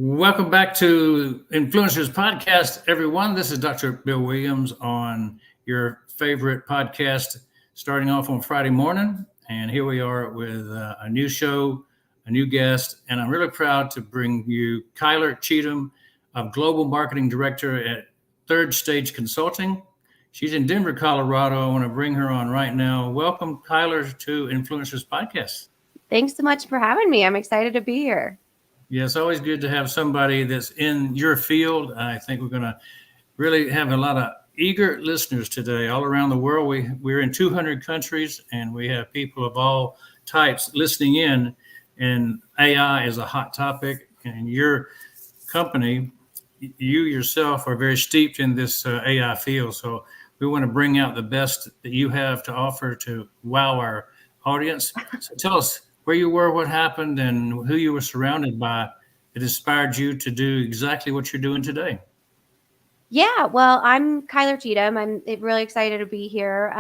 Welcome back to Influencers Podcast, everyone. This is Dr. Bill Williams on your favorite podcast, starting off on Friday morning. And here we are with a new show, a new guest. And I'm really proud to bring you Kyler Cheatham, a Global Marketing Director at Third Stage Consulting. She's in Denver, Colorado. I want to bring her on right now. Welcome, Kyler, to Influencers Podcast. Thanks so much for having me. I'm excited to be here. Yeah, it's always good to have somebody that's in your field. I think we're going to really have a lot of eager listeners today all around the world. We're in 200 countries, and we have people of all types listening in. And AI is a hot topic. And your company, you yourself are very steeped in this AI field. So we want to bring out the best that you have to offer to wow our audience. So tell us where you were, what happened, and who you were surrounded by that inspired you to do exactly what you're doing today. Yeah, well, I'm Kyler Cheatham. I'm really excited to be here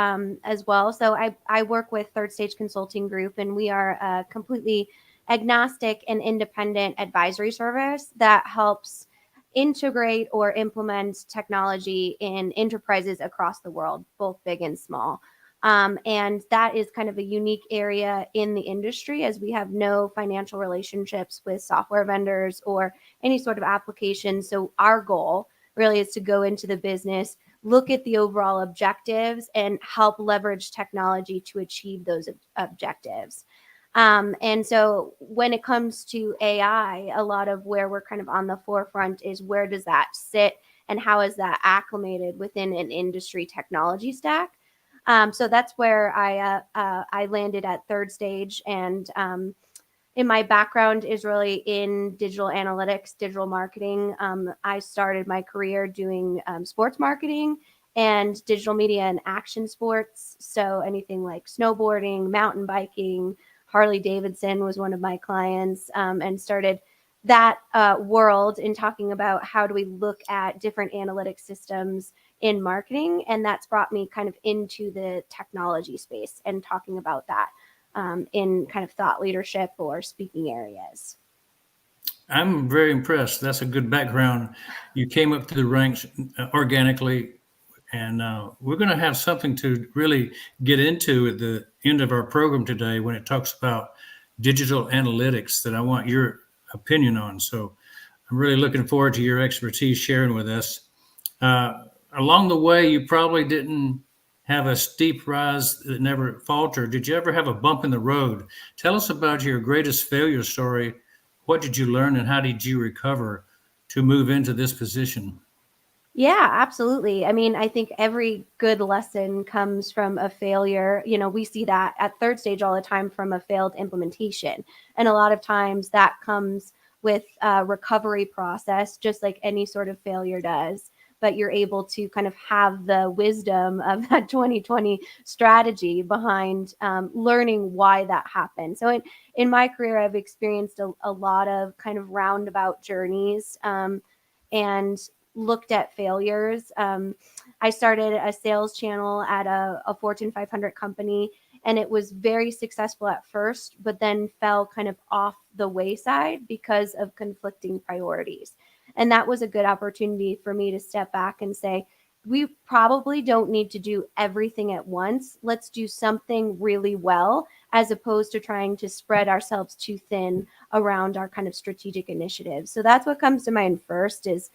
as well. So I work with Third Stage Consulting Group, and we are a completely agnostic and independent advisory service that helps integrate or implement technology in enterprises across the world, both big and small. And that is kind of a unique area in the industry, as we have no financial relationships with software vendors or any sort of application. So our goal really is to go into the business, look at the overall objectives, and help leverage technology to achieve those objectives. And so when it comes to AI, a lot of where we're kind of on the forefront is where does that sit and how is that acclimated within an industry technology stack? So that's where I landed at Third Stage, and in my background is really in digital analytics, digital marketing. I started my career doing sports marketing and digital media and action sports. So anything like snowboarding, mountain biking, Harley Davidson was one of my clients, and started that world in talking about how do we look at different analytic systems in marketing. And that's brought me kind of into the technology space and talking about that in kind of thought leadership or speaking areas. I'm very impressed. That's a good background. You came up through the ranks organically, and we're going to have something to really get into at the end of our program today when it talks about digital analytics that I want your opinion on. So I'm really looking forward to your expertise sharing with us. Along the way, you probably didn't have a steep rise that never faltered. Did you ever have a bump in the road? Tell us about your greatest failure story. What did you learn, and how did you recover to move into this position? Yeah, absolutely. I mean, I think every good lesson comes from a failure. You know, we see that at Third Stage all the time from a failed implementation. And a lot of times that comes with a recovery process, just like any sort of failure does. But you're able to kind of have the wisdom of that 2020 strategy behind learning why that happened. So in my career, I've experienced a lot of kind of roundabout journeys. And looked at failures. I started a sales channel at a Fortune 500 company, and it was very successful at first, but then fell kind of off the wayside because of conflicting priorities. And that was a good opportunity for me to step back and say, we probably don't need to do everything at once. Let's do something really well, as opposed to trying to spread ourselves too thin around our kind of strategic initiatives. So that's what comes to mind first is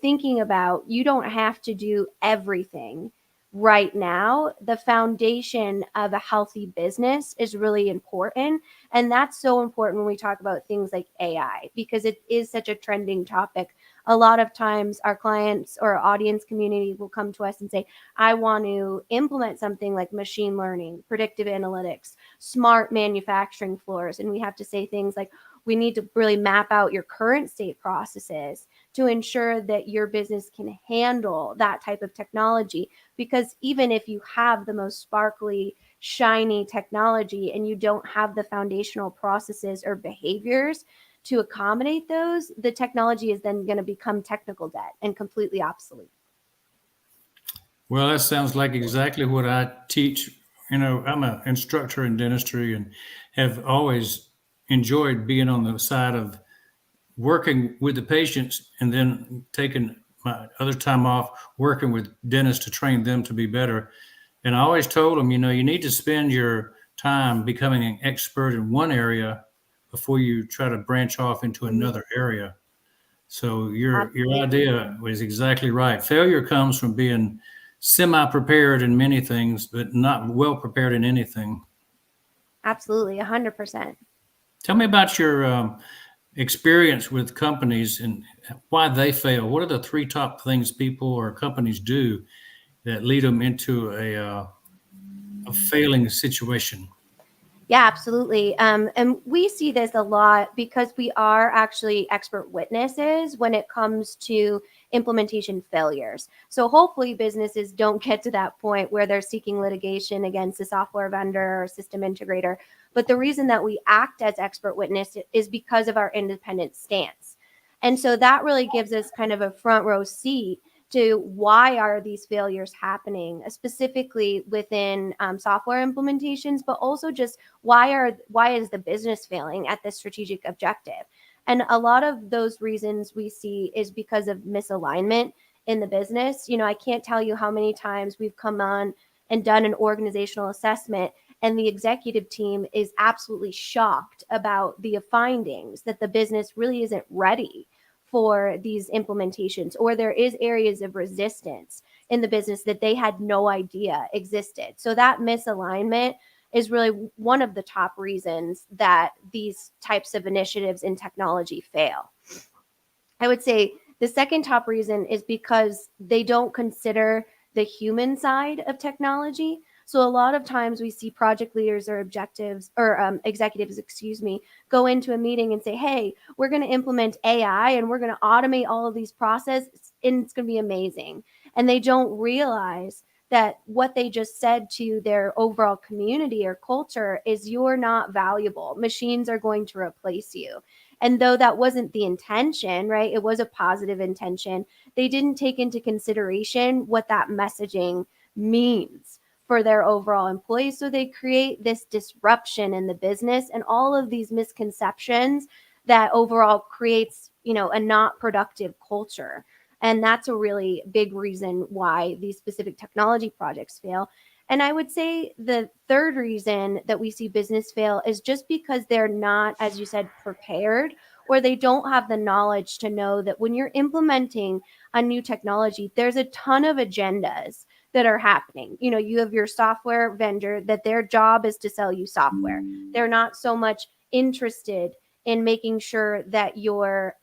thinking about you don't have to do everything right now. The foundation of a healthy business is really important. And that's so important when we talk about things like AI, because it is such a trending topic. A lot of times our clients or audience community will come to us and say, I want to implement something like machine learning, predictive analytics, smart manufacturing floors. And we have to say things like, we need to really map out your current state processes to ensure that your business can handle that type of technology. Because even if you have the most sparkly, shiny technology and you don't have the foundational processes or behaviors to accommodate those, the technology is then going to become technical debt and completely obsolete. Well, that sounds like exactly what I teach. I'm an instructor in dentistry and have always enjoyed being on the side of working with the patients and then taking my other time off working with dentists to train them to be better. And I always told them, you need to spend your time becoming an expert in one area before you try to branch off into Mhm. another area. So your Absolutely. idea was exactly right. Failure comes from being semi-prepared in many things, but not well prepared in anything. Absolutely. 100%. Tell me about your experience with companies and why they fail. What are the three top things people or companies do that lead them into a failing situation? Yeah, absolutely. And we see this a lot because we are actually expert witnesses when it comes to implementation failures. So hopefully businesses don't get to that point where they're seeking litigation against a software vendor or system integrator. But the reason that we act as expert witness is because of our independent stance. And so that really gives us kind of a front row seat to why are these failures happening, specifically within software implementations, but also just why is the business failing at this strategic objective. And a lot of those reasons we see is because of misalignment in the business. I can't tell you how many times we've come on and done an organizational assessment and the executive team is absolutely shocked about the findings that the business really isn't ready for these implementations, or there is areas of resistance in the business that they had no idea existed. So that misalignment is really one of the top reasons that these types of initiatives in technology fail. I would say the second top reason is because they don't consider the human side of technology. So a lot of times we see project leaders or objectives or executives, excuse me, go into a meeting and say, "Hey, we're going to implement AI and we're going to automate all of these processes, and it's going to be amazing." And they don't realize that what they just said to their overall community or culture is, "You're not valuable. Machines are going to replace you." And though that wasn't the intention, right, it was a positive intention, they didn't take into consideration what that messaging means for their overall employees. So they create this disruption in the business and all of these misconceptions that overall creates, a not productive culture. And that's a really big reason why these specific technology projects fail. And I would say the third reason that we see business fail is just because they're not, as you said, prepared, or they don't have the knowledge to know that when you're implementing a new technology, there's a ton of agendas that are happening. You have your software vendor that their job is to sell you software. They're not so much interested in making sure that your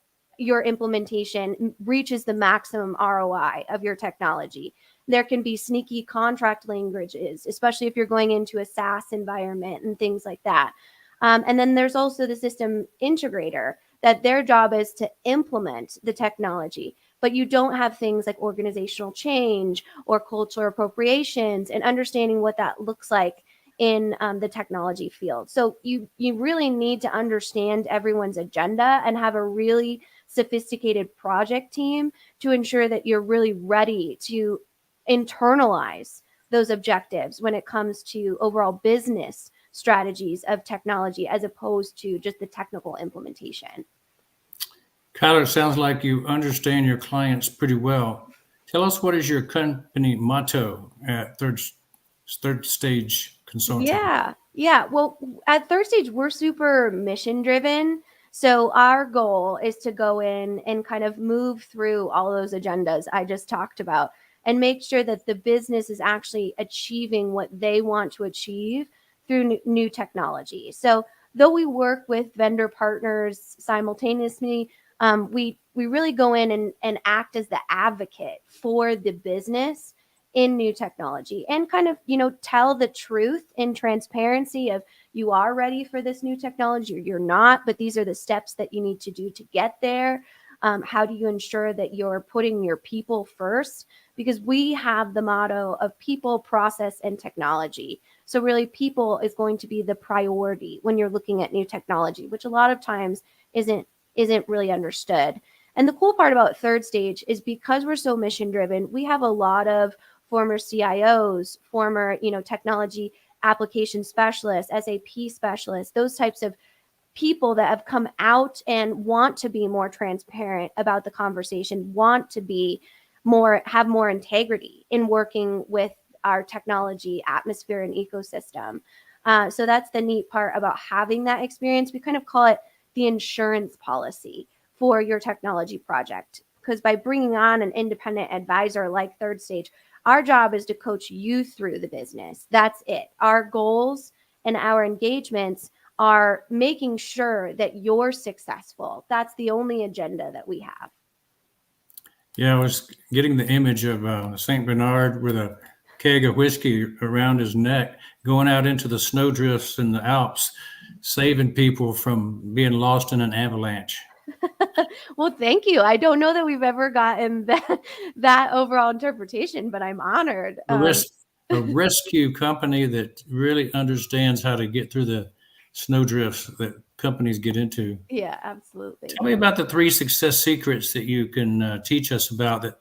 implementation reaches the maximum ROI of your technology. There can be sneaky contract languages, especially if you're going into a SaaS environment and things like that. And then there's also the system integrator that their job is to implement the technology, but you don't have things like organizational change or cultural appropriations and understanding what that looks like in the technology field. So you really need to understand everyone's agenda and have a really sophisticated project team to ensure that you're really ready to internalize those objectives when it comes to overall business strategies of technology as opposed to just the technical implementation. Kyler, it sounds like you understand your clients pretty well. Tell us, what is your company motto at third stage consulting? Yeah. Yeah. Well, at Third Stage, we're super mission driven. So our goal is to go in and kind of move through all those agendas I just talked about and make sure that the business is actually achieving what they want to achieve through new technology. So though we work with vendor partners simultaneously, we really go in and act as the advocate for the business in new technology and kind of, tell the truth in transparency of you are ready for this new technology or you're not, but these are the steps that you need to do to get there. How do you ensure that you're putting your people first? Because we have the motto of people, process, and technology. So really people is going to be the priority when you're looking at new technology, which a lot of times isn't really understood. And the cool part about Third Stage is because we're so mission driven, we have a lot of former CIOs, former, technology application specialists, SAP specialists, those types of people that have come out and want to be more transparent about the conversation, want to be have more integrity in working with our technology atmosphere and ecosystem. So that's the neat part about having that experience. We kind of call it the insurance policy for your technology project, because by bringing on an independent advisor like Third Stage, our job is to coach you through the business. That's it. Our goals and our engagements are making sure that you're successful. That's the only agenda that we have. Yeah, I was getting the image of Saint Bernard with a keg of whiskey around his neck, going out into the snowdrifts in the Alps, saving people from being lost in an avalanche. Well, thank you. I don't know that we've ever gotten that overall interpretation, but I'm honored. A, res- a rescue company that really understands how to get through the snowdrifts that companies get into. Yeah, absolutely. Tell me about the three success secrets that you can teach us about that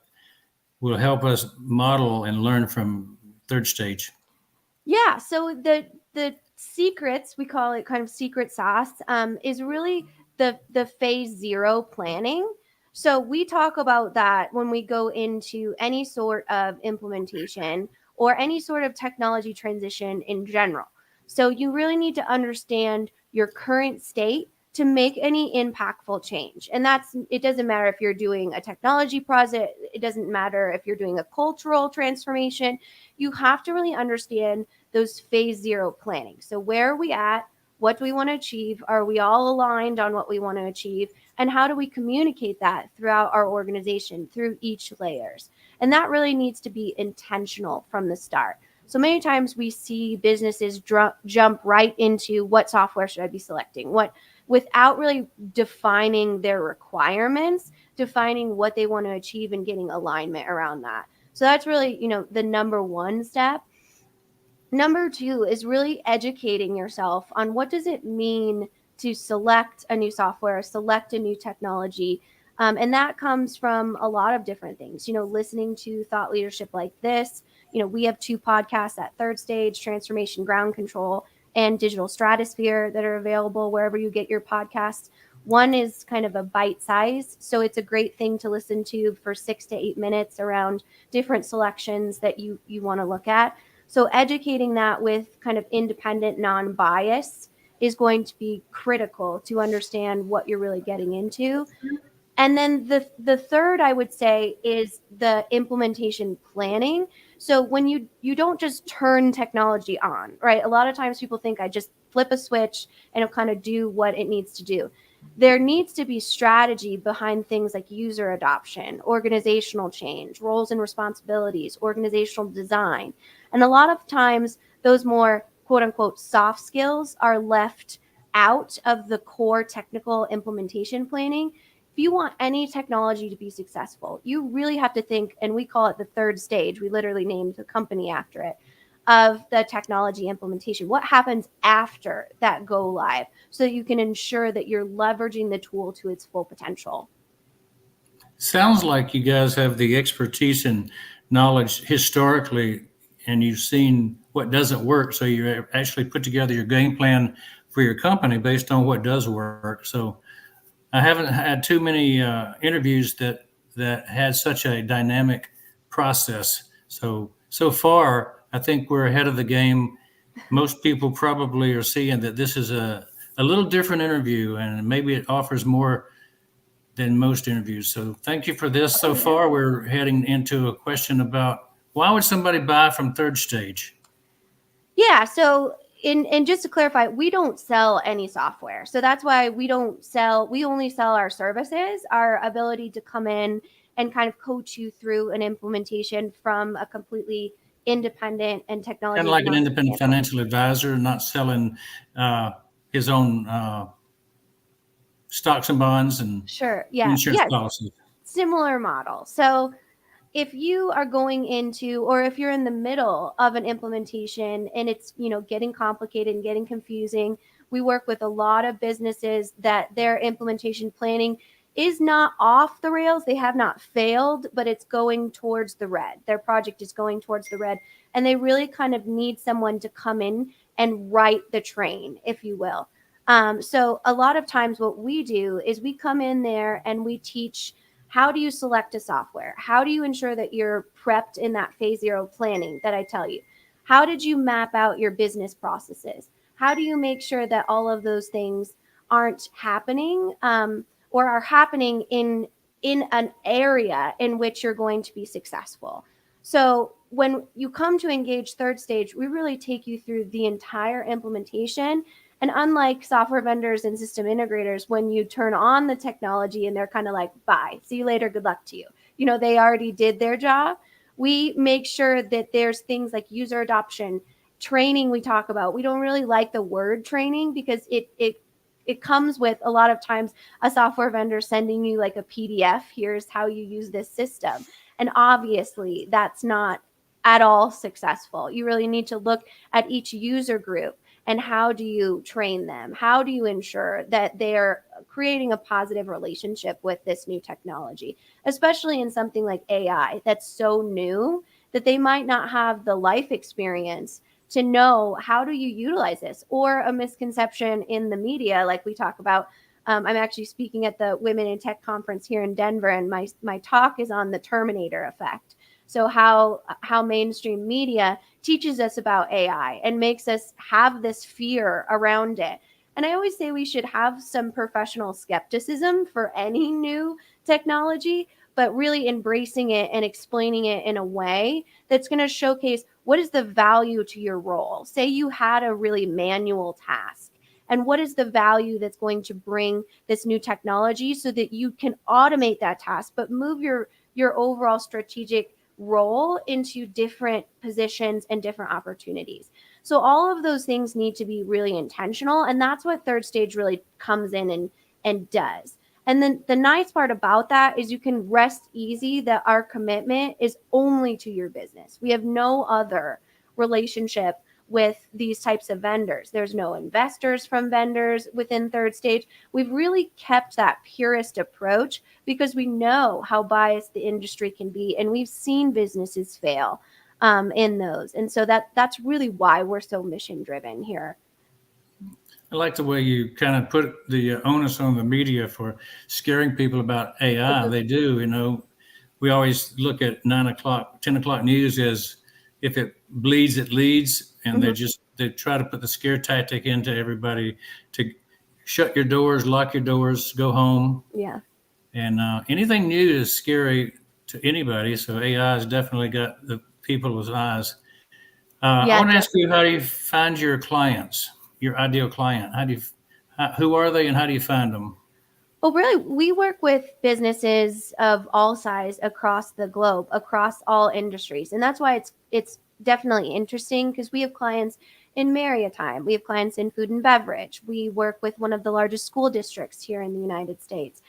will help us model and learn from Third Stage. Yeah. So the secrets, we call it kind of secret sauce, is really the phase zero planning. So we talk about that when we go into any sort of implementation or any sort of technology transition in general. So you really need to understand your current state to make any impactful change. And that's, it doesn't matter if you're doing a technology project, it doesn't matter if you're doing a cultural transformation. You have to really understand those phase zero planning. So where are we at? What do we want to achieve? Are we all aligned on what we want to achieve? And how do we communicate that throughout our organization, through each layers? And that really needs to be intentional from the start. So many times we see businesses jump right into what software should I be selecting? What, without really defining their requirements, defining what they want to achieve and getting alignment around that. So that's really, the number one step. Number two is really educating yourself on what does it mean to select a new software, select a new technology. And that comes from a lot of different things, listening to thought leadership like this. We have two podcasts at Third Stage, Transformation Ground Control and Digital Stratosphere, that are available wherever you get your podcasts. One is kind of a bite size, so it's a great thing to listen to for 6 to 8 minutes around different selections that you want to look at. So educating that with kind of independent, non-bias is going to be critical to understand what you're really getting into. And then the third, I would say, is the implementation planning. So when you don't just turn technology on, right? A lot of times people think I just flip a switch and it'll kind of do what it needs to do. There needs to be strategy behind things like user adoption, organizational change, roles and responsibilities, organizational design. And a lot of times those more quote unquote soft skills are left out of the core technical implementation planning. If you want any technology to be successful, you really have to think, and we call it the third stage. We literally named the company after it, of the technology implementation. What happens after that go live so that you can ensure that you're leveraging the tool to its full potential? Sounds like you guys have the expertise and knowledge historically, and you've seen what doesn't work. So you actually put together your game plan for your company based on what does work. So I haven't had too many interviews that had such a dynamic process. So far, I think we're ahead of the game. Most people probably are seeing that this is a little different interview, and maybe it offers more than most interviews. So thank you for this. Oh, So yeah. far, we're heading into a question about why would somebody buy from Third Stage? Yeah. So, and just to clarify, we don't sell any software. So that's why we only sell our services, our ability to come in and kind of coach you through an implementation from a completely independent and Kind technology of like an agnostic independent standpoint. financial advisor, not selling uh, his own stocks and bonds and Sure. Yeah. insurance Yes. policies. Similar model. So if you are going into, or if you're in the middle of an implementation and it's, getting complicated and getting confusing, we work with a lot of businesses that their implementation planning is not off the rails. They have not failed, but it's going towards the red. Their project is going towards the red, and they really kind of need someone to come in and right the train, if you will. So a lot of times what we do is we come in there and we teach, how do you select a software? How do you ensure that you're prepped in that phase zero planning that I tell you? How did you map out your business processes? How do you make sure that all of those things aren't happening, or are happening in an area in which you're going to be successful? So when you come to engage third stage, we really take you through the entire implementation. And unlike software vendors and system integrators, when you turn on the technology and they're kind of like, bye, see you later, good luck to you, they already did their job. We make sure that there's things like user adoption, training we talk about. We don't really like the word training because it comes with a lot of times a software vendor sending you like a PDF. Here's how you use this system. And obviously, that's not at all successful. You really need to look at each user group and how do you train them? How do you ensure that they're creating a positive relationship with this new technology, especially in something like AI that's so new that they might not have the life experience to know how do you utilize this, or a misconception in the media like we talk about. I'm actually speaking at the Women in Tech conference here in Denver, and my talk is on the Terminator effect. So how mainstream media teaches us about AI and makes us have this fear around it. And I always say we should have some professional skepticism for any new technology, but really embracing it and explaining it in a way that's going to showcase what is the value to your role. Say you had a really manual task, and what is the value that's going to bring this new technology so that you can automate that task, but move your overall strategic role into different positions and different opportunities. So all of those things need to be really intentional, and that's what third stage really comes in and does. And then the nice part about that is you can rest easy that our commitment is only to your business. We have no other relationship with these types of vendors. There's no investors from vendors within third stage. We've really kept that purist approach because we know how biased the industry can be, and we've seen businesses fail in those. And so that's really why we're so mission driven here. I like the way you kind of put the onus on the media for scaring people about AI. They do, we always look at 9 o'clock, 10 o'clock news as if it bleeds, it leads. And Mm-hmm. they try to put the scare tactic into everybody to shut your doors, lock your doors, go home. Yeah. And anything new is scary to anybody. So AI has definitely got the people's eyes. I Yeah, want to ask you, definitely. how do you find your clients, your ideal client? Who are they and how do you find them? Well, really, we work with businesses of all size across the globe, across all industries, and that's why it's definitely interesting because we have clients in maritime, we have clients in food and beverage. We work with one of the largest school districts here in the United States.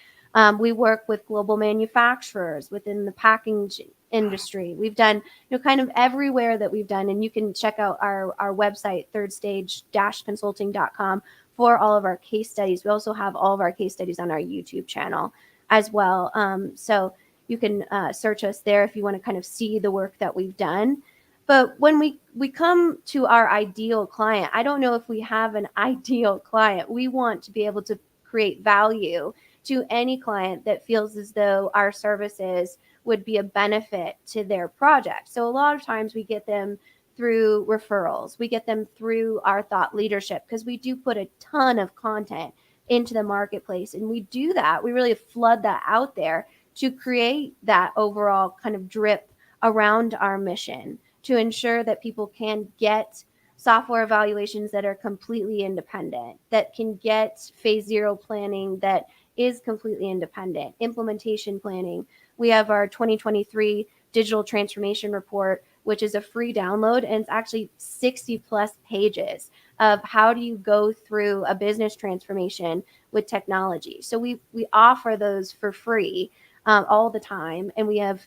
We work with global manufacturers within the packaging industry. We've done, kind of everywhere that we've done, and you can check out our website, thirdstage-consulting.com, for all of our case studies. We also have all of our case studies on our YouTube channel as well. So you can search us there if you want to kind of see the work that we've done. But when we come to our ideal client, I don't know if we have an ideal client. We want to be able to create value to any client that feels as though our services would be a benefit to their project. So a lot of times we get them through referrals. We get them through our thought leadership because we do put a ton of content into the marketplace. And we do that. We really flood that out there to create that overall kind of drip around our mission to ensure that people can get software evaluations that are completely independent, that can get phase zero planning that is completely independent, implementation planning. We have our 2023 digital transformation report, which is a free download, and it's actually 60 plus pages of how do you go through a business transformation with technology. So we offer those for free all the time, and we have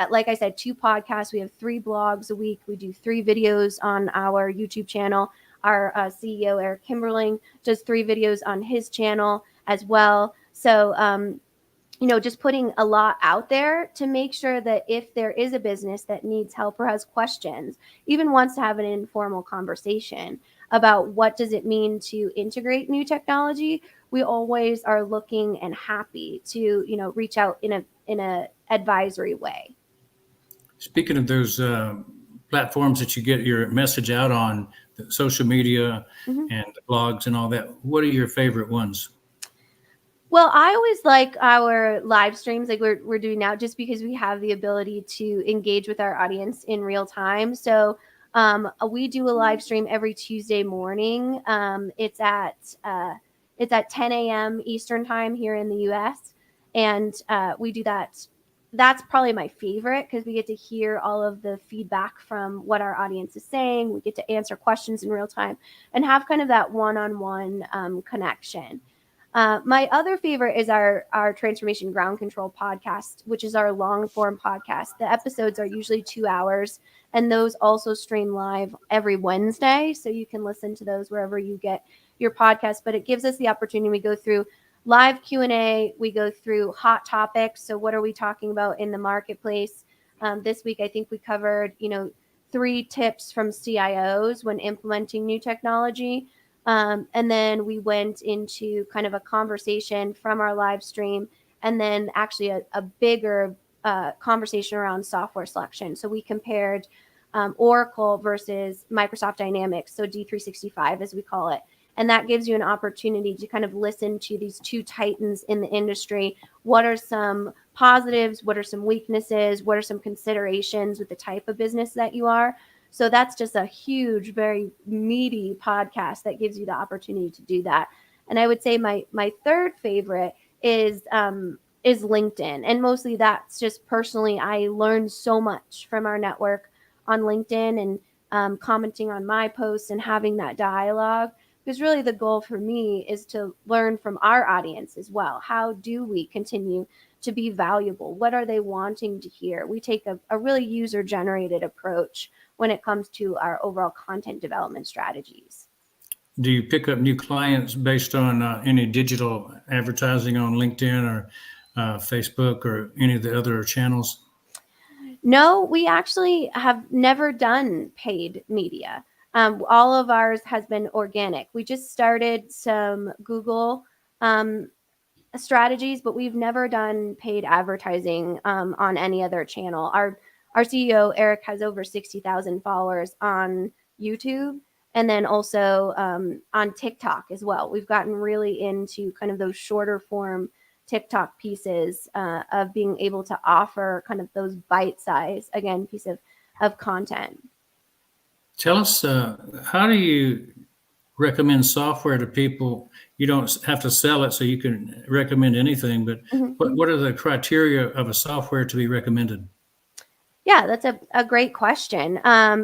like I said, 2 podcasts. We have 3 blogs a week. We do 3 videos on our YouTube channel. Our CEO Eric Kimberling does 3 videos on his channel as well. So just putting a lot out there to make sure that if there is a business that needs help or has questions, even wants to have an informal conversation, about what does it mean to integrate new technology, we always are looking and happy to, reach out in a advisory way. Speaking of those platforms that you get your message out on, the social media Mhm. and the blogs and all that, what are your favorite ones? Well, I always like our live streams like we're doing now, just because we have the ability to engage with our audience in real time. So we do a live stream every Tuesday morning. It's at 10 a.m. Eastern time here in the U.S. And we do that. That's probably my favorite because we get to hear all of the feedback from what our audience is saying. We get to answer questions in real time and have kind of that one-on-one connection. My other favorite is our Transformation Ground Control podcast, which is our long form podcast. The episodes are usually 2 hours, and those also stream live every Wednesday. So you can listen to those wherever you get your podcast. But it gives us the opportunity. We go through live Q&A. We go through hot topics. So what are we talking about in the marketplace? This week, I think we covered, 3 tips from CIOs when implementing new technology. And then we went into kind of a conversation from our live stream, and then actually a bigger conversation around software selection. So we compared Oracle versus Microsoft Dynamics, so D365 as we call it. And that gives you an opportunity to kind of listen to these two titans in the industry. What are some positives? What are some weaknesses? What are some considerations with the type of business that you are? So that's just a huge, very meaty podcast that gives you the opportunity to do that. And I would say my third favorite is LinkedIn, and mostly that's just personally. I learned so much from our network on LinkedIn and commenting on my posts and having that dialogue. Because really, the goal for me is to learn from our audience as well. How do we continue to be valuable? What are they wanting to hear? We take a really user generated approach when it comes to our overall content development strategies. Do you pick up new clients based on any digital advertising on LinkedIn or Facebook or any of the other channels? No, we actually have never done paid media. All of ours has been organic. We just started some Google um, strategies, but we've never done paid advertising on any other channel. Our CEO Eric has over 60,000 followers on YouTube, and then also on TikTok as well. We've gotten really into kind of those shorter form TikTok pieces of being able to offer kind of those bite size again piece of content. Tell us, how do you recommend software to people? You don't have to sell it, so you can recommend anything, but Mhm. what are the criteria of a software to be recommended? Yeah, that's a great question.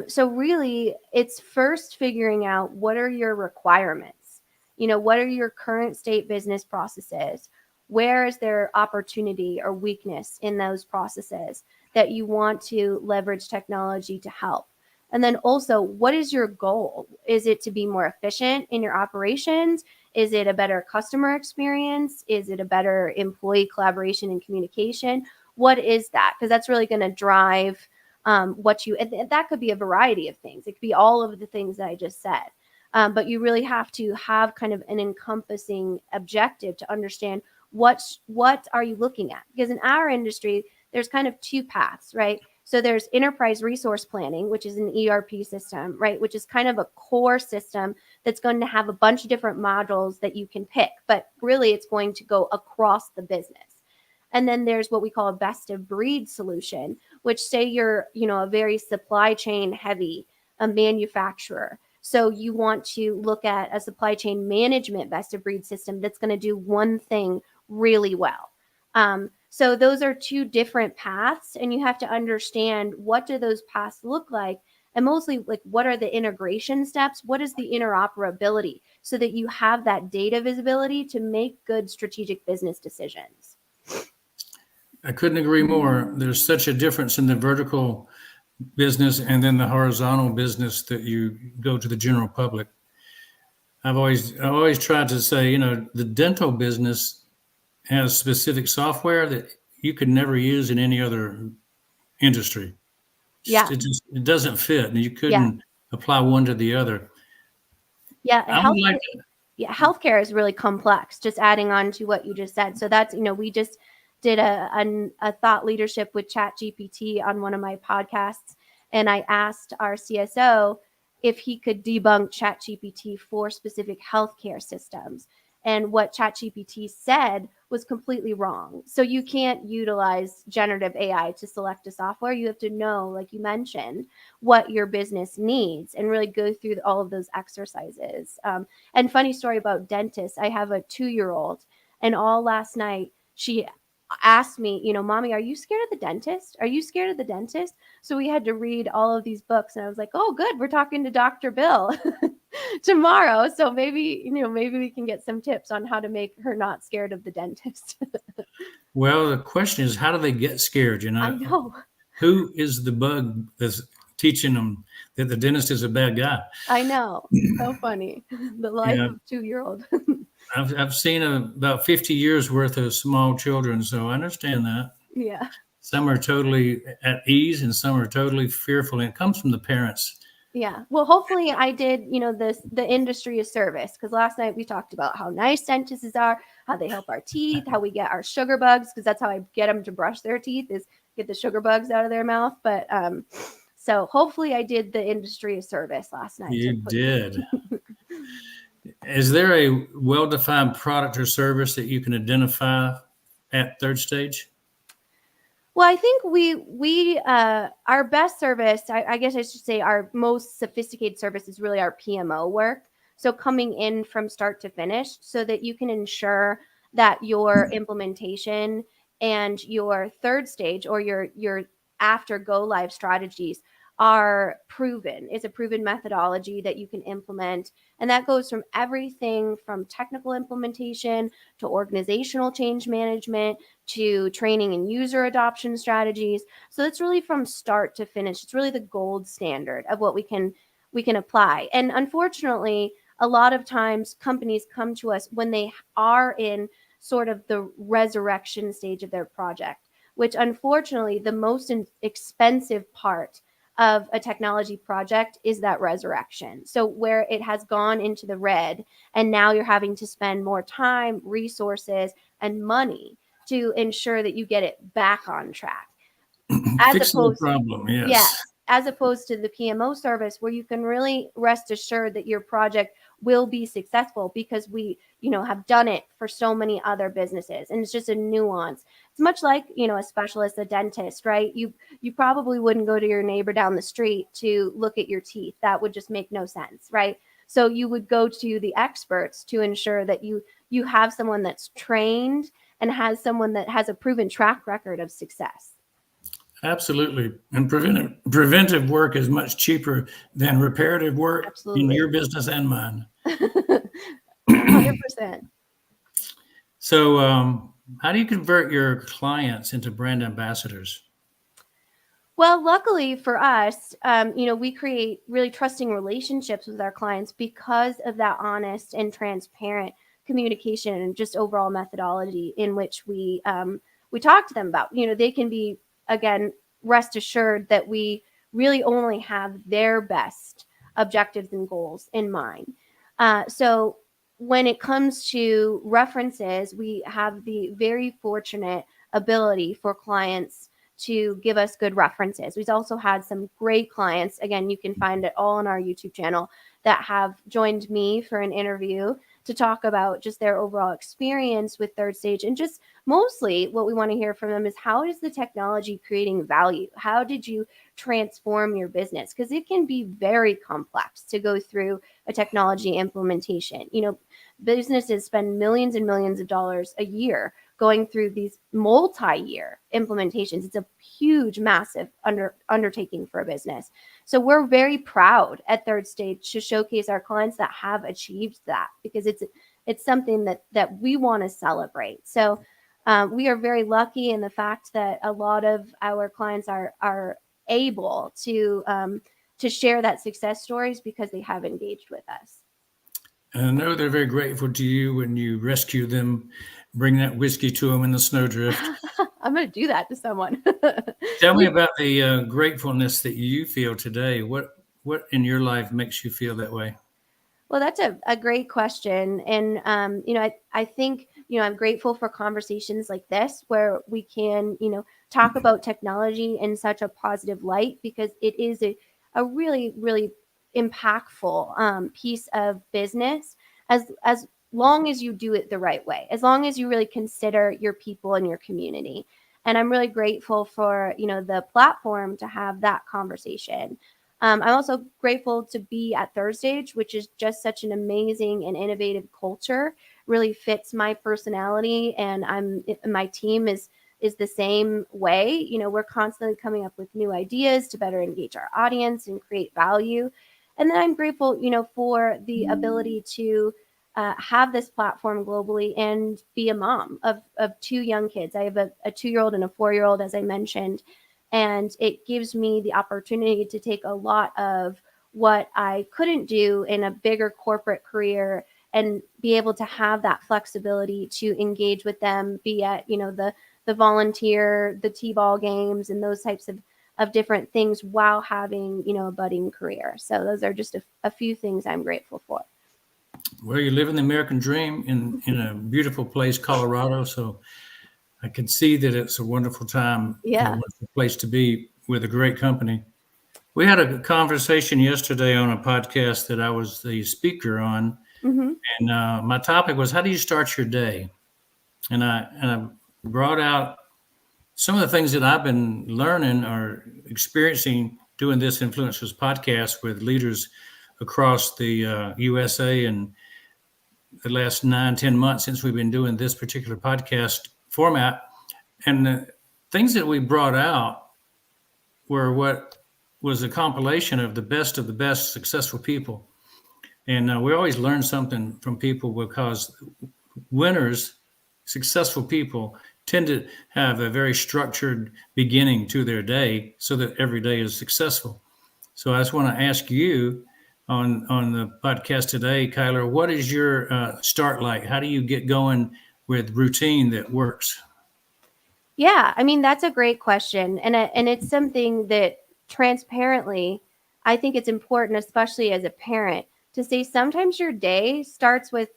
So really, it's first figuring out what are your requirements. What are your current state business processes? Where is there opportunity or weakness in those processes that you want to leverage technology to help? And then also, what is your goal? Is it to be more efficient in your operations? Is it a better customer experience? Is it a better employee collaboration and communication? What is that? Because that's really going to drive what you, and that could be a variety of things. It could be all of the things that I just said. But you really have to have kind of an encompassing objective to understand what are you looking at? Because in our industry, there's kind of 2 paths, right? So there's enterprise resource planning, which is an ERP system, right? Which is kind of a core system that's going to have a bunch of different modules that you can pick, but really it's going to go across the business. And then there's what we call a best of breed solution, which say you're, a very supply chain heavy a manufacturer. So you want to look at a supply chain management best of breed system that's going to do one thing really well. So those are 2 different paths, and you have to understand what do those paths look like, and mostly like what are the integration steps, what is the interoperability, so that you have that data visibility to make good strategic business decisions. I couldn't agree more. There's such a difference in the vertical business and then the horizontal business that you go to the general public. I've always tried to say, the dental business has specific software that you could never use in any other industry. Yeah, It doesn't fit, and you yeah. couldn't apply one to the other. Yeah, I would like yeah, healthcare is really complex. Just adding on to what you just said. So that's, we just did a thought leadership with Chat GPT on one of my podcasts, and I asked our CSO if he could debunk Chat GPT for specific healthcare systems. And what Chat GPT said was completely wrong. So you can't utilize generative AI to select a software. You have to know, like you mentioned, what your business needs and really go through all of those exercises. And funny story about dentists, I have a 2-year-old, and all last night she asked me, Mommy, are you scared of the dentist? Are you scared of the dentist? So we had to read all of these books, and I was like, oh, good, we're talking to Dr. Bill tomorrow. So maybe we can get some tips on how to make her not scared of the dentist. well, the question is, how do they get scared? I know. Who is the bug that's teaching them that the dentist is a bad guy? I know. So funny. The life Yeah, of 2-year-old. I've seen about 50 years worth of small children, so I understand that. Yeah. Some are totally at ease and some are totally fearful, and it comes from the parents. Yeah. Well, hopefully I did, the industry of service, because last night we talked about how nice dentists are, how they help our teeth, how we get our sugar bugs, because that's how I get them to brush their teeth, is get the sugar bugs out of their mouth. But so hopefully I did the industry of service last night. You did. Is there a well-defined product or service that you can identify at third stage? Well, I think we our best service, I guess I should say our most sophisticated service is really our PMO work. So coming in from start to finish so that you can ensure that your implementation and your third stage or your after go live strategies are proven. It's a proven methodology that you can implement. And that goes from everything from technical implementation to organizational change management to training and user adoption strategies. So it's really from start to finish. It's really the gold standard of what we can apply. And unfortunately, a lot of times companies come to us when they are in sort of the resurrection stage of their project, which unfortunately the most expensive part of a technology project is that resurrection. So where it has gone into the red and now you're having to spend more time, resources, and money to ensure that you get it back on track. As Fixing the opposed, problem, yes, yes. as opposed to the PMO service where you can really rest assured that your project will be successful because we, have done it for so many other businesses. And it's just a nuance. It's much like, a specialist, a dentist, right? You probably wouldn't go to your neighbor down the street to look at your teeth. That would just make no sense, right? So you would go to the experts to ensure that you have someone that's trained and has someone that has a proven track record of success. Absolutely. And preventive work is much cheaper than reparative work in Absolutely. your business and mine. 100%. So, how do you convert your clients into brand ambassadors? Well, luckily for us, we create really trusting relationships with our clients because of that honest and transparent communication and just overall methodology in which we talk to them about. They can be, again, rest assured that we really only have their best objectives and goals in mind. So when it comes to references, we have the very fortunate ability for clients to give us good references. We've also had some great clients. Again, you can find it all on our YouTube channel that have joined me for an interview to talk about just their overall experience with third stage. And just mostly what we want to hear from them is how is the technology creating value? How did you transform your business? Because it can be very complex to go through a technology implementation. Businesses spend millions and millions of dollars a year going through these multi-year implementations. It's a huge, massive undertaking for a business. So we're very proud at third stage to showcase our clients that have achieved that because it's something that we want to celebrate. So we are very lucky in the fact that a lot of our clients are able to share that success stories because they have engaged with us. And I know they're very grateful to you when you rescue them, bring that whiskey to them in the snowdrift. I'm going to do that to someone. Tell me about the gratefulness that you feel today. What in your life makes you feel that way? Well, that's a great question. And, I think, I'm grateful for conversations like this where we can, talk about technology in such a positive light because it is a really, really impactful piece of business as long as you do it the right way, as long as you really consider your people and your community. And I'm really grateful for, the platform to have that conversation. I'm also grateful to be at Third Stage, which is just such an amazing and innovative culture. Really fits my personality, and my team is the same way. We're constantly coming up with new ideas to better engage our audience and create value. And then I'm grateful, for the ability to have this platform globally and be a mom of two young kids. I have a 2-year-old and a 4-year-old, as I mentioned, and it gives me the opportunity to take a lot of what I couldn't do in a bigger corporate career and be able to have that flexibility to engage with them, be at, the volunteer, the T-ball games and those types of different things while having, a budding career. So those are just a few things I'm grateful for. Well, you're living the American dream in a beautiful place, Colorado. So I can see that it's a wonderful time and a Yeah. wonderful place to be with a great company. We had a conversation yesterday on a podcast that I was the speaker on, Hmm. and my topic was, how do you start your day? And I brought out some of the things that I've been learning or experiencing doing this influencers podcast with leaders across the USA and the last 9, 10 months since we've been doing this particular podcast format. And the things that we brought out were what was a compilation of the best successful people. And we always learn something from people because winners, successful people, tend to have a very structured beginning to their day so that every day is successful. So I just want to ask you on the podcast today, Kyler, what is your start like? How do you get going with routine that works? Yeah, I mean that's a great question, and it's something that transparently, I think it's important, especially as a parent, to say sometimes your day starts with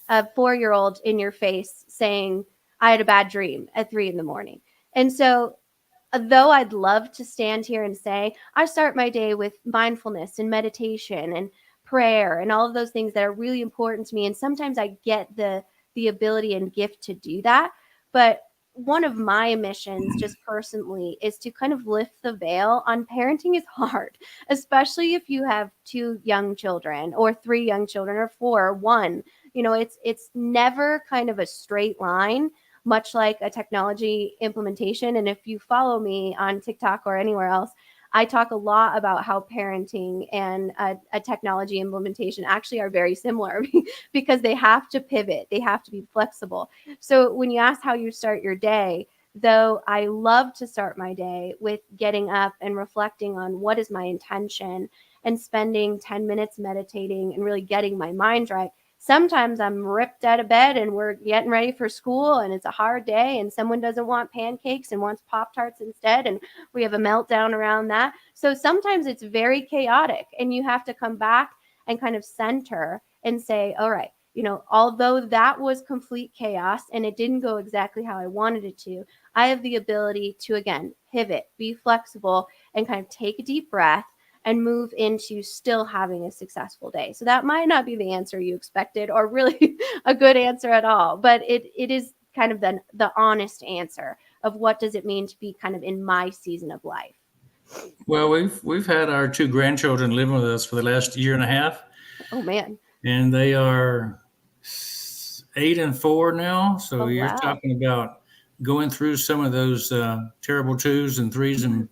a 4-year-old in your face saying, "I had a bad dream" at 3 in the morning, and so though I'd love to stand here and say I start my day with mindfulness and meditation and prayer and all of those things that are really important to me, and sometimes I get the ability and gift to do that, but one of my missions just personally is to kind of lift the veil on parenting is hard, especially if you have 2 young children or 3 young children or 4 or 1. It's never kind of a straight line, much like a technology implementation. And if you follow me on TikTok or anywhere else, I talk a lot about how parenting and a technology implementation actually are very similar because they have to pivot, they have to be flexible. So when you ask how you start your day, though I love to start my day with getting up and reflecting on what is my intention and spending 10 minutes meditating and really getting my mind right. Sometimes I'm ripped out of bed and we're getting ready for school and it's a hard day and someone doesn't want pancakes and wants Pop Tarts instead. And we have a meltdown around that. So sometimes it's very chaotic and you have to come back and kind of center and say, all right, although that was complete chaos and it didn't go exactly how I wanted it to, I have the ability to, again, pivot, be flexible, and kind of take a deep breath and move into still having a successful day. So that might not be the answer you expected or really a good answer at all, but it is kind of the honest answer of what does it mean to be kind of in my season of life. Well, we've had our 2 grandchildren living with us for the last year and a half, Oh man. and they are 8 and 4 now. So Oh you're wow. talking about going through some of those terrible 2s and 3s, and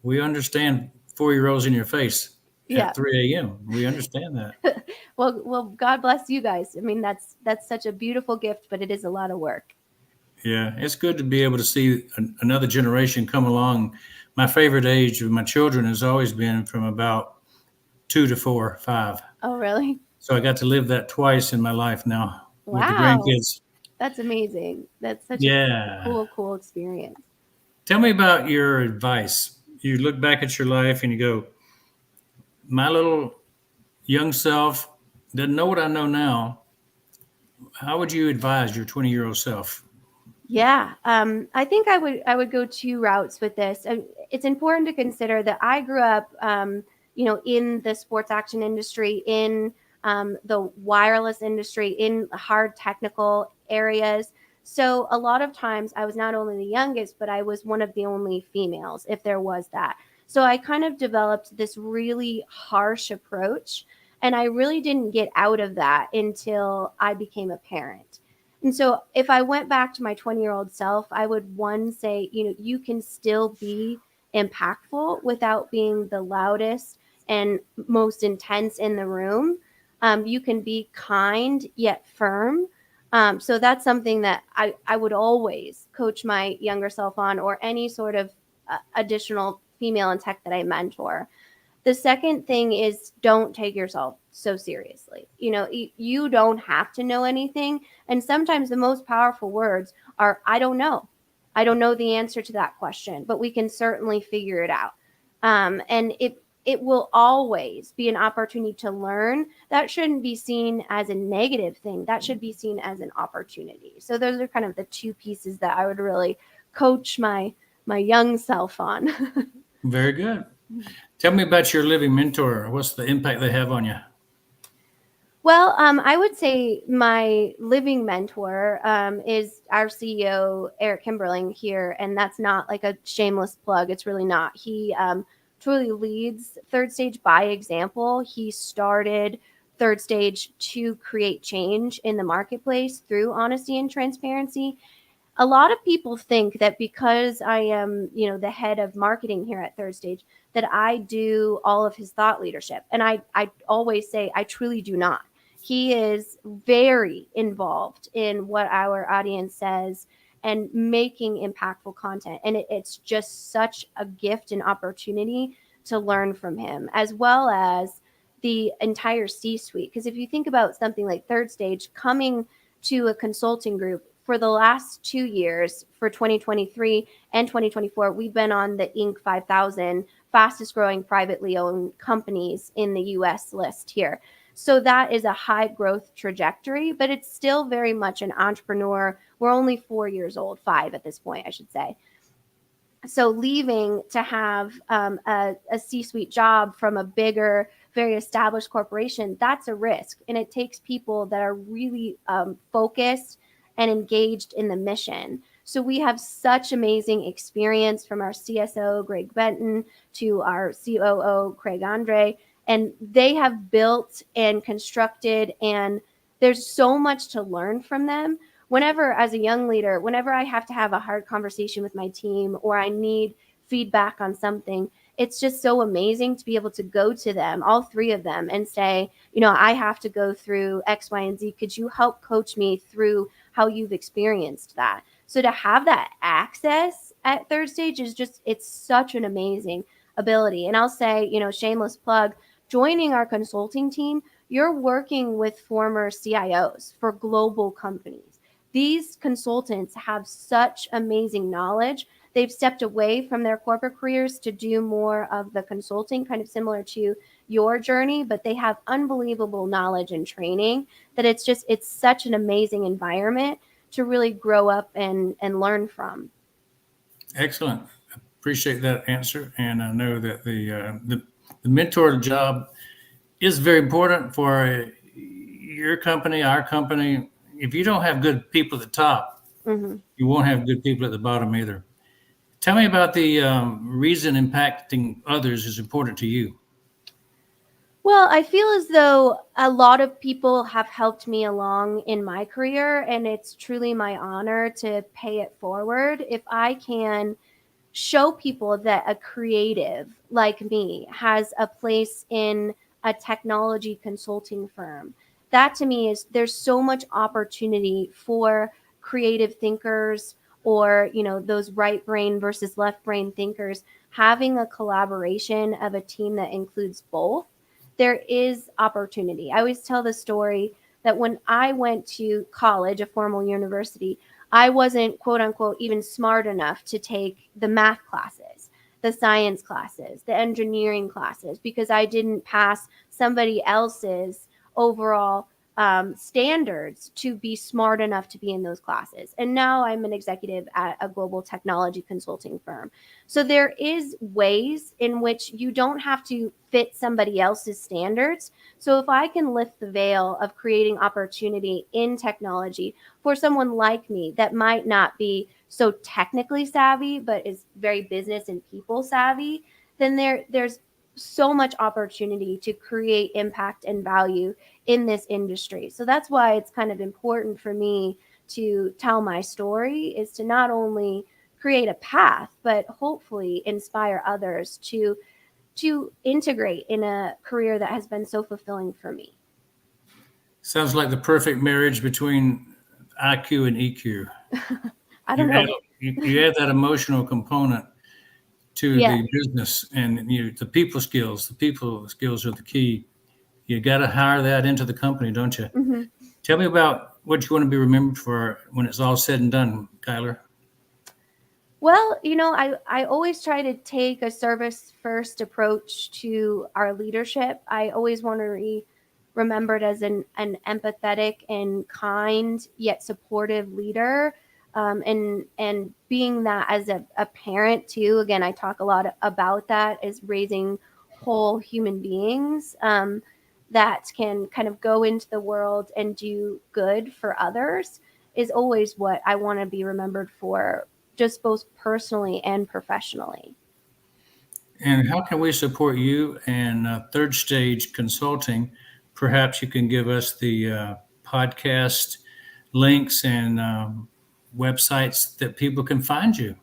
we understand 4-year-olds in your face Yeah. at 3 a.m. We understand that. Well, God bless you guys. I mean, that's such a beautiful gift, but it is a lot of work. Yeah, it's good to be able to see another generation come along. My favorite age of my children has always been from about 2 to 4, 5. Oh really? So I got to live that twice in my life now with the Wow. grandkids. That's amazing. That's such a Yeah. cool experience. Tell me about your advice. You look back at your life and you go, my little young self doesn't know what I know now, how would you advise your 20-year-old self? Yeah, I think I would go two routes with this. It's important to consider that I grew up, in the sports action industry, in the wireless industry, in hard technical areas. So a lot of times I was not only the youngest, but I was one of the only females, if there was that. So I kind of developed this really harsh approach, and I really didn't get out of that until I became a parent. And so if I went back to my 20-year-old self, I would one say, you can still be impactful without being the loudest and most intense in the room. You can be kind yet firm. So that's something that I would always coach my younger self on, or any sort of additional female in tech that I mentor. The second thing is, don't take yourself so seriously. You don't have to know anything. And sometimes the most powerful words are, I don't know. I don't know the answer to that question, but we can certainly figure it out. And it will always be an opportunity to learn. That shouldn't be seen as a negative thing. That should be seen as an opportunity. So those are kind of the two pieces that I would really coach my young self on. Very good. Tell me about your living mentor. What's the impact they have on you? Well, I would say my living mentor is our CEO, Eric Kimberling here, and that's not like a shameless plug. It's really not. He truly leads Third Stage by example. He started Third Stage to create change in the marketplace through honesty and transparency. A lot of people think that because I am, the head of marketing here at Third Stage, that I do all of his thought leadership. And I always say I truly do not. He is very involved in what our audience says and making impactful content. And it's just such a gift and opportunity to learn from him, as well as the entire C suite. Because if you think about something like Third Stage coming to a consulting group for the last 2 years, for 2023 and 2024, we've been on the Inc. 5000 fastest growing privately owned companies in the US list here. So that is a high growth trajectory, but it's still very much an entrepreneur. We're only 4 years old, 5 at this point, I should say. So leaving to have a C-suite job from a bigger, very established corporation, that's a risk. And it takes people that are really focused and engaged in the mission. So we have such amazing experience, from our CSO, Greg Benton, to our COO, Craig Andre, and they have built and constructed, and there's so much to learn from them. Whenever, as a young leader, whenever I have to have a hard conversation with my team, or I need feedback on something, it's just so amazing to be able to go to them, all three of them, and say, I have to go through X, Y, and Z. Could you help coach me through how you've experienced that? So to have that access at Third Stage is just, it's such an amazing ability. And I'll say, shameless plug, joining our consulting team, you're working with former CIOs for global companies. These consultants have such amazing knowledge. They've stepped away from their corporate careers to do more of the consulting, kind of similar to your journey, but they have unbelievable knowledge and training that it's such an amazing environment to really grow up and learn from. Excellent. Appreciate that answer, and I know that the mentor job is very important for your company, our company. If you don't have good people at the top, Mm-hmm. you won't have good people at the bottom either. Tell me about the reason impacting others is important to you. Well, I feel as though a lot of people have helped me along in my career, and it's truly my honor to pay it forward. If I can show people that a creative like me has a place in a technology consulting firm, that to me is, there's so much opportunity for creative thinkers, or those right brain versus left brain thinkers, having a collaboration of a team that includes both. There is opportunity. I always tell the story that when I went to college, a formal university, I wasn't, quote unquote, even smart enough to take the math classes, the science classes, the engineering classes, because I didn't pass somebody else's overall standards to be smart enough to be in those classes. And now I'm an executive at a global technology consulting firm. So there is ways in which you don't have to fit somebody else's standards. So if I can lift the veil of creating opportunity in technology for someone like me that might not be so technically savvy, but is very business and people savvy, then there's so much opportunity to create impact and value in this industry. So that's why it's kind of important for me to tell my story, is to not only create a path, but hopefully inspire others to integrate in a career that has been so fulfilling for me. Sounds like the perfect marriage between IQ and EQ. I don't You add know. you add that emotional component to Yeah. the business, and the people skills. The people skills are the key. You got to hire that into the company, don't you? Hmm. Tell me about what you want to be remembered for when it's all said and done, Kyler. Well, I always try to take a service first approach to our leadership. I always want to be remembered as an empathetic and kind yet supportive leader. And being that as a parent too. Again, I talk a lot about that, is raising whole human beings that can kind of go into the world and do good for others, is always what I want to be remembered for, just both personally and professionally. And how can we support you and Third Stage Consulting? Perhaps you can give us the podcast links and websites that people can find you.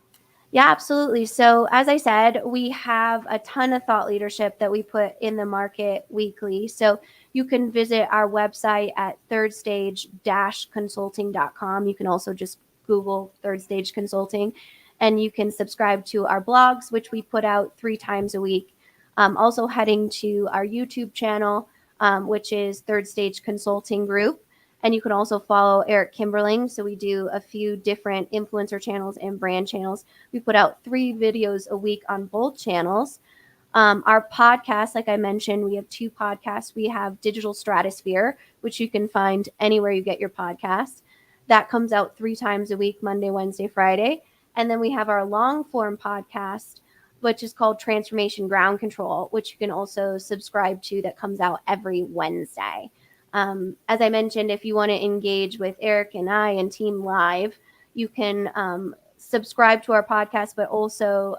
Yeah, absolutely. So, as I said, we have a ton of thought leadership that we put in the market weekly. So, you can visit our website at thirdstage-consulting.com. You can also just Google Third Stage Consulting, and you can subscribe to our blogs, which we put out 3 times a week. Also, heading to our YouTube channel, which is Third Stage Consulting Group. And you can also follow Eric Kimberling. So we do a few different influencer channels and brand channels. We put out 3 videos a week on both channels. Our podcast, like I mentioned, we have 2 podcasts. We have Digital Stratosphere, which you can find anywhere you get your podcasts. That comes out 3 times a week, Monday, Wednesday, Friday. And then we have our long form podcast, which is called Transformation Ground Control, which you can also subscribe to, that comes out every Wednesday. As I mentioned, if you want to engage with Eric and I and Team Live, you can subscribe to our podcast, but also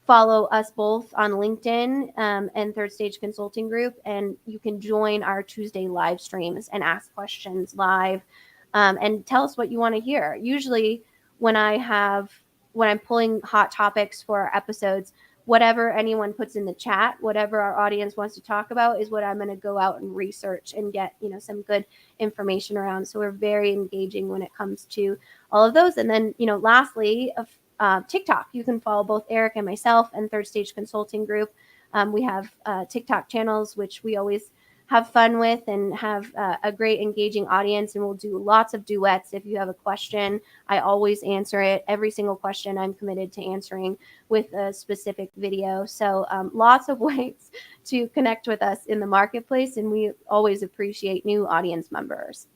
follow us both on LinkedIn and Third Stage Consulting Group. And you can join our Tuesday live streams and ask questions live, and tell us what you want to hear. Usually when I'm pulling hot topics for our episodes, whatever anyone puts in the chat, whatever our audience wants to talk about, is what I'm going to go out and research and get, some good information around. So we're very engaging when it comes to all of those. And then, lastly, TikTok. You can follow both Eric and myself and Third Stage Consulting Group. We have TikTok channels, which we always have fun with and have a great engaging audience. And we'll do lots of duets. If you have a question, I always answer it. Every single question I'm committed to answering with a specific video. So lots of ways to connect with us in the marketplace. And we always appreciate new audience members.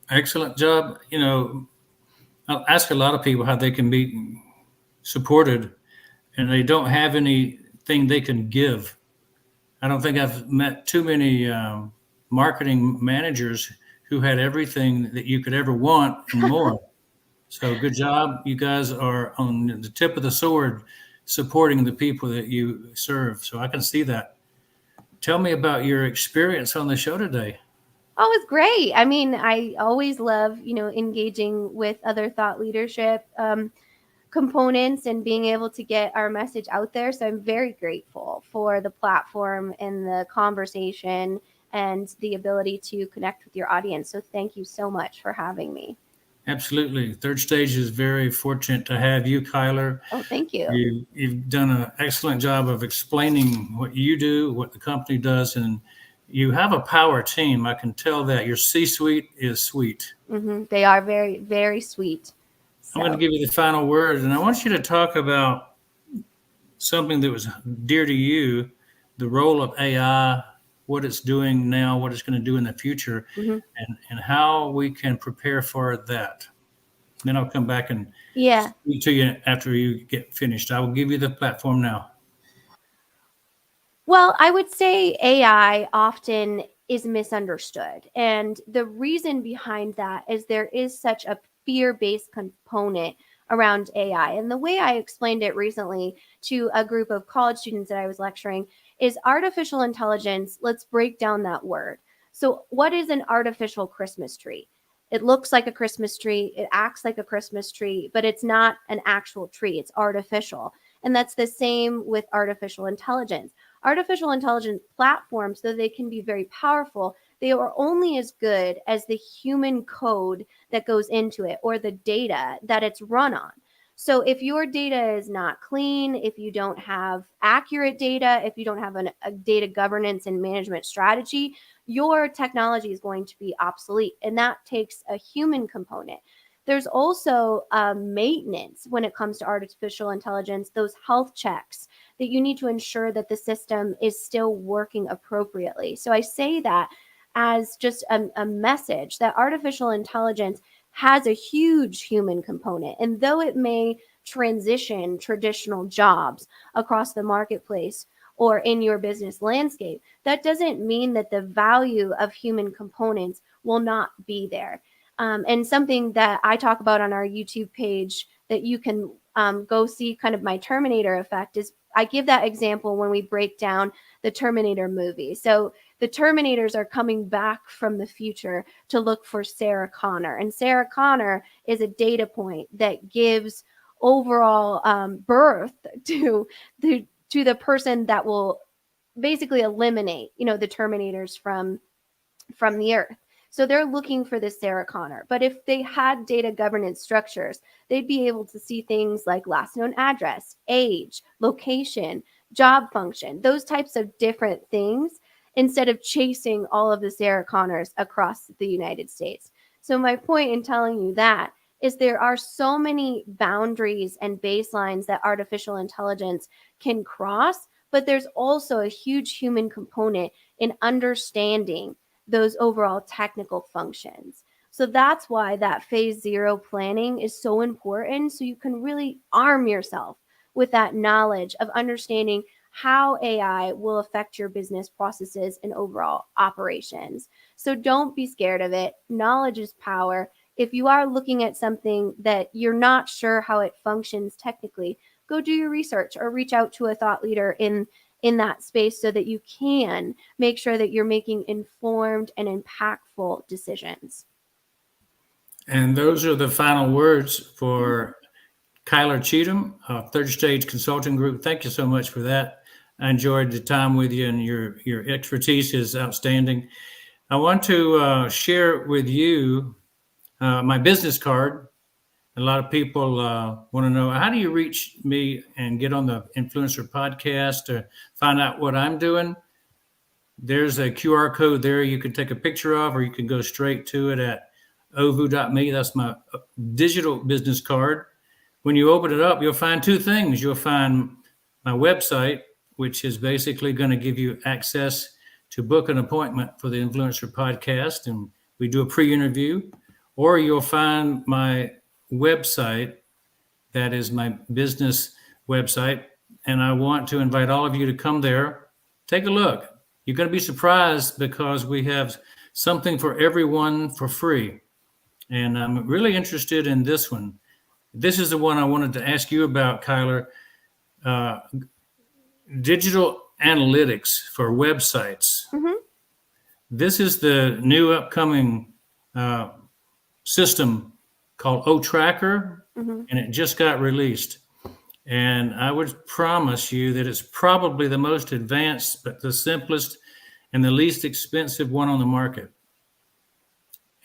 Excellent job. I'll ask a lot of people how they can be supported, and they don't have anything they can give. I don't think I've met too many marketing managers who had everything that you could ever want and more. So good job. You guys are on the tip of the sword supporting the people that you serve. So I can see that. Tell me about your experience on the show today. Oh, it's great. I mean, I always love, engaging with other thought leadership components and being able to get our message out there. So I'm very grateful for the platform and the conversation and the ability to connect with your audience. So thank you so much for having me. Absolutely. Third Stage is very fortunate to have you, Kyler. Oh, thank you. You've done an excellent job of explaining what you do, what the company does, and you have a power team. I can tell that your C-suite is sweet. They are very, very sweet. I'm going to So, give you the final word, and I want you to talk about something that was dear to you, the role of AI what it's doing now, what it's going to do in the future, Mhm. and how we can prepare for that. Then I'll come back and Yeah. speak to you after you get finished. I will give you the platform now. Well, I would say AI often is misunderstood. And the reason behind that is there is such a fear based component around AI. And the way I explained it recently to a group of college students that I was lecturing is artificial intelligence. Let's break down that word. So, what is an artificial Christmas tree? It looks like a Christmas tree, it acts like a Christmas tree, but it's not an actual tree, it's artificial. And that's the same with artificial intelligence. Artificial intelligence platforms, though they can be very powerful, they are only as good as the human code that goes into it or the data that it's run on. So if your data is not clean, if you don't have accurate data, if you don't have a data governance and management strategy, your technology is going to be obsolete. And that takes a human component. There's also maintenance when it comes to artificial intelligence, those health checks that you need to ensure that the system is still working appropriately. So I say that as just a message that artificial intelligence has a huge human component. And though it may transition traditional jobs across the marketplace or in your business landscape, that doesn't mean that the value of human components will not be there. And something that I talk about on our YouTube page that you can go see kind of my Terminator effect is I give that example when we break down the Terminator movie. So the Terminators are coming back from the future to look for Sarah Connor. And Sarah Connor is a data point that gives overall birth to the person that will basically eliminate, the Terminators from the earth. So they're looking for this Sarah Connor. But if they had data governance structures, they'd be able to see things like last known address, age, location, job function, those types of different things instead of chasing all of the Sarah Connors across the United States. So my point in telling you that is there are so many boundaries and baselines that artificial intelligence can cross, but there's also a huge human component in understanding those overall technical functions. So that's why that phase zero planning is so important. So you can really arm yourself with that knowledge of understanding how AI will affect your business processes and overall operations. So don't be scared of it. Knowledge is power. If you are looking at something that you're not sure how it functions technically, go do your research or reach out to a thought leader in that space so that you can make sure that you're making informed and impactful decisions. And those are the final words for Kyler Cheatham, Third Stage Consulting Group. Thank you so much for that. I enjoyed the time with you, and your expertise is outstanding. I want to share with you my business card. A lot of people want to know, how do you reach me and get on the Influencer podcast to find out what I'm doing? There's a QR code there you can take a picture of, or you can go straight to it at ovu.me. That's my digital business card. When you open it up, you'll find two things. You'll find my website, which is basically going to give you access to book an appointment for the Influencer podcast, and we do a pre-interview. Or you'll find my website, that is my business website, and I want to invite all of you to come there, take a look. You're going to be surprised because we have something for everyone for free. And I'm really interested in this one. This is the one I wanted to ask you about, Kyler. Uh, Digital analytics for websites. Mm-hmm. This is the new upcoming system called O-Tracker, Mm-hmm. and it just got released. And I would promise you that it's probably the most advanced, but the simplest and the least expensive one on the market.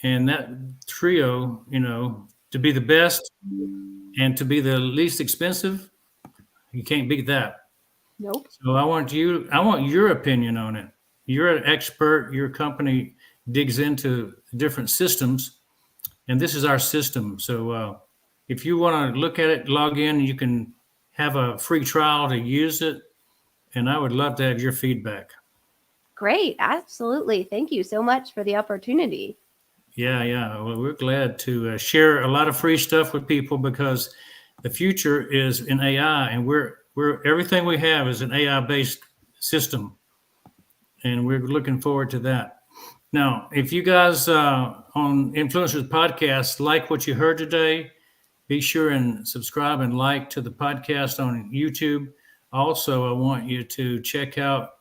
And that trio, to be the best and to be the least expensive, you can't beat that. Nope. So I want your opinion on it. You're an expert. Your company digs into different systems, and this is our system. So if you want to look at it, log in. You can have a free trial to use it, and I would love to have your feedback. Great. Absolutely. Thank you so much for the opportunity. Yeah. Well, we're glad to share a lot of free stuff with people because the future is in AI, and we're everything we have is an AI based system, and we're looking forward to that. Now, if you guys on Influencers Podcast like what you heard today, be sure and subscribe and like to the podcast on YouTube. Also, I want you to check out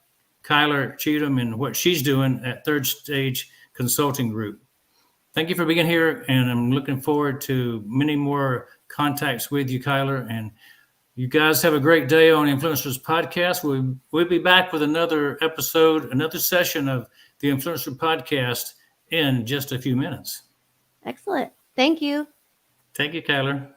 Kyler Cheatham and what she's doing at Third Stage Consulting Group. Thank you for being here, and I'm looking forward to many more contacts with you, Kyler. And you guys have a great day on Influencers Podcast. We'll be back with another episode, another session of the Influencer Podcast in just a few minutes. Excellent. Thank you. Thank you, Kyler.